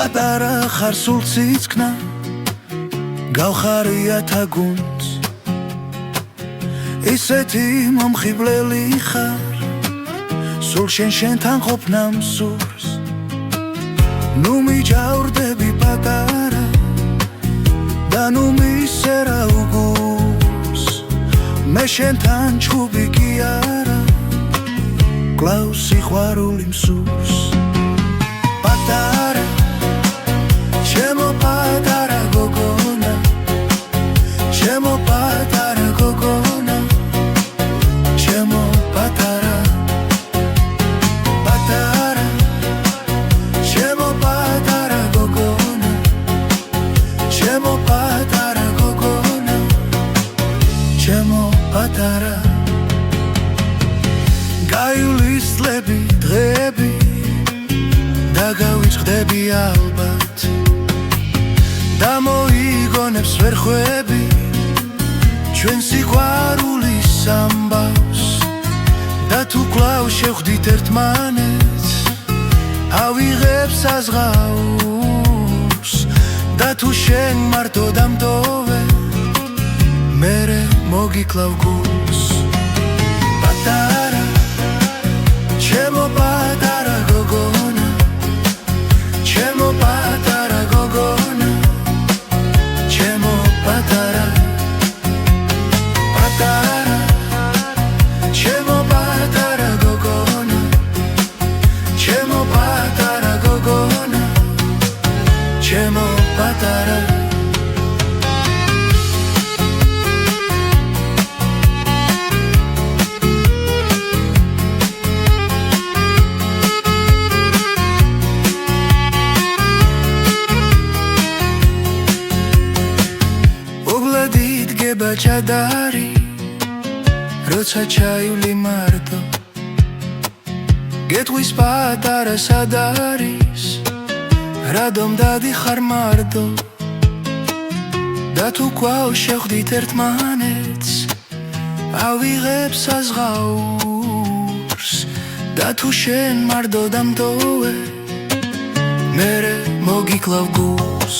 პატარა ხარ სულ ციცქნა გავხარიათა გუნდს ისეთი მომხიბლელი ხარ სულ შენთან ყოფნა მსურს ნუ მიჯავრდები პატარა და ნუ მისერა უგულს მე შენთან ჩხუბი კი არა კლავს სიყვარული მსურს პატარა ჩემო პატარა გოგონა ჩემო პატარა გოგონა ჩემო პატარა პატარა ჩემო პატარა გოგონა ჩემო პატარა გოგონა ჩემო პატარა გაივლისლები დღეები და გავიწყდები ალბათ და მოიგონებს ვერ ხვები ჩვენ სიყვარულის ამბავს და თუ კლავ შევხვდით ერთმანეთს ავიღებ საზღაურს და თუ შენ მარტო დამტოვე მერე მოგიკლავ გულს პატარა ჩემო პატარა გოგონა ჩემო პატარა გოგონა ჩემო პატარა პატარა ჩემო პატარა გოგონა ჩემო პატარა გოგონა ჩემო პატარა ჩადარი როცა ჩაივლი მარტო გეტყვის პატარა სად არის რადომ დადიხარ მარტო და თუ კვლავ შევხვდით ერთმანეთს ავიღებ საზღაურს და თუ შენ მარტო დამტოვე მერე მოგიკლავ გულს